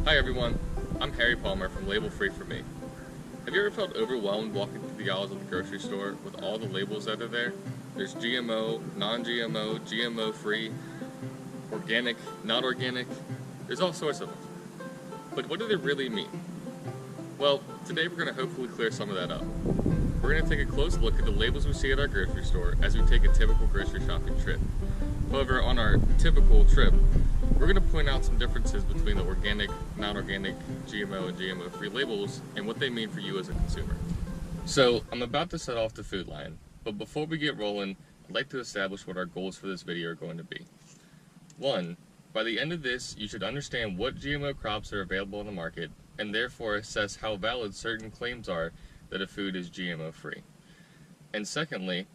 Hi everyone, I'm Harry Palmer from Label Free for Me. Have you ever felt overwhelmed walking through the aisles of the grocery store with all the labels that are there? There's GMO, non-GMO, GMO free, organic, not organic, there's all sorts of them. But what do they really mean? Well, today we're going to hopefully clear some of that up. We're going to take a close look at the labels we see at our grocery store as we take a typical grocery shopping trip. However, on our typical trip, we're going to point out some differences between the organic, non-organic, GMO, and GMO-free labels and what they mean for you as a consumer. So, I'm about to set off the food line, but before we get rolling, I'd like to establish what our goals for this video are going to be. 1. By the end of this, you should understand what GMO crops are available on the market, and therefore assess how valid certain claims are that a food is GMO-free. And secondly,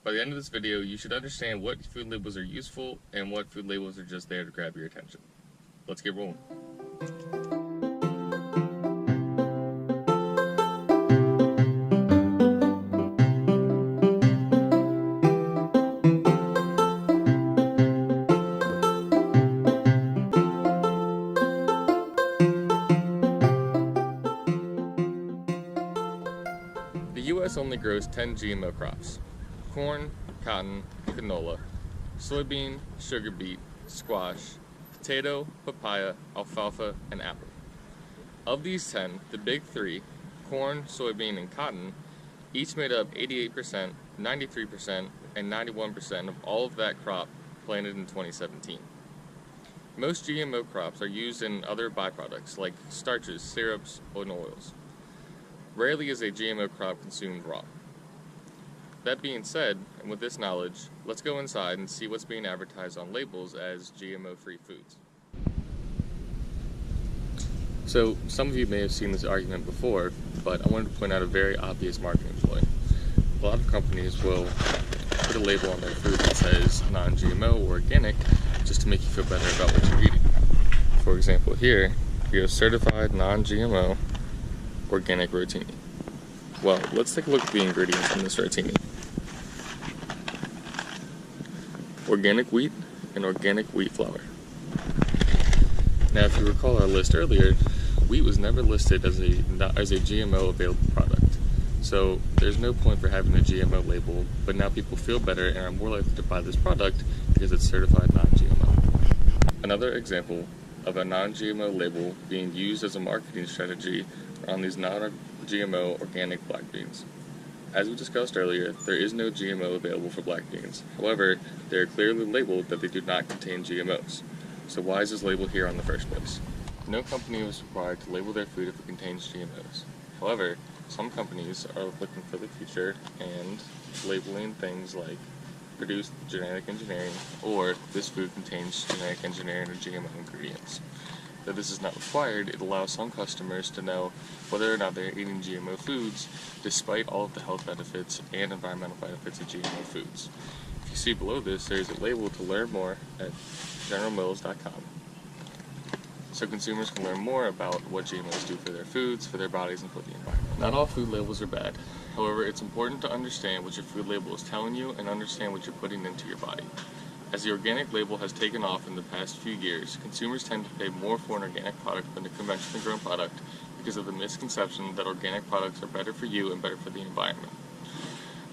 by the end of this video, you should understand what food labels are useful and what food labels are just there to grab your attention. Let's get rolling. The U.S. only grows 10 GMO crops: corn, cotton, canola, soybean, sugar beet, squash, potato, papaya, alfalfa, and apple. Of these 10, the big three, corn, soybean, and cotton, each made up 88%, 93%, and 91% of all of that crop planted in 2017. Most GMO crops are used in other byproducts like starches, syrups, and oils. Rarely is a GMO crop consumed raw. That being said, and with this knowledge, let's go inside and see what's being advertised on labels as GMO-free foods. So, some of you may have seen this argument before, but I wanted to point out a very obvious marketing ploy. A lot of companies will put a label on their food that says non-GMO or organic just to make you feel better about what you're eating. For example, here, we have certified non-GMO organic rotini. Well, let's take a look at the ingredients in this rotini. Organic wheat and organic wheat flour. Now, if you recall our list earlier, wheat was never listed as a GMO available product. So there's no point for having a GMO label, but now people feel better and are more likely to buy this product because it's certified non-GMO. Another example of a non-GMO label being used as a marketing strategy on these non-GMO organic black beans. As we discussed earlier, there is no GMO available for black beans. However, they are clearly labeled that they do not contain GMOs. So why is this label here in the first place? No company was required to label their food if it contains GMOs. However, some companies are looking for the future and labeling things like produced genetic engineering or this food contains genetic engineering or GMO ingredients. Though this is not required, it allows some customers to know whether or not they're eating GMO foods despite all of the health benefits and environmental benefits of GMO foods. If you see below this, there's a label to learn more at generalmills.com. So consumers can learn more about what GMOs do for their foods, for their bodies, and for the environment. Not all food labels are bad. However, it's important to understand what your food label is telling you and understand what you're putting into your body. As the organic label has taken off in the past few years, consumers tend to pay more for an organic product than a conventionally grown product because of the misconception that organic products are better for you and better for the environment.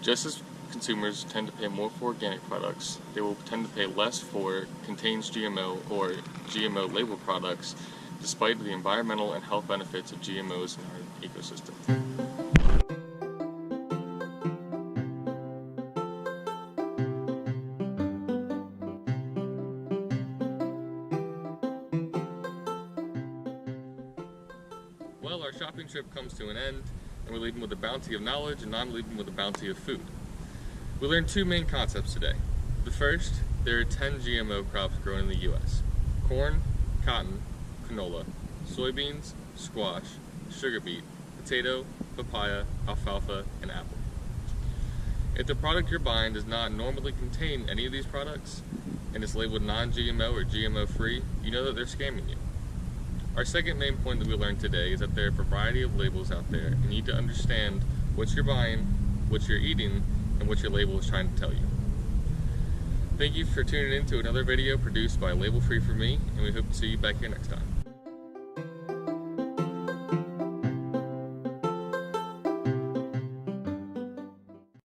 Just as consumers tend to pay more for organic products, they will tend to pay less for contains GMO or GMO label products despite the environmental and health benefits of GMOs in our ecosystem. Well, our shopping trip comes to an end, and we're leaving with a bounty of knowledge, and I'm leaving with a bounty of food. We learned two main concepts today. The first, there are 10 GMO crops grown in the U.S. Corn, cotton, canola, soybeans, squash, sugar beet, potato, papaya, alfalfa, and apple. If the product you're buying does not normally contain any of these products, and is labeled non-GMO or GMO-free, you know that they're scamming you. Our second main point that we learned today is that there are a variety of labels out there, and you need to understand what you're buying, what you're eating, and what your label is trying to tell you. Thank you for tuning in to another video produced by Label Free for Me, and we hope to see you back here next time.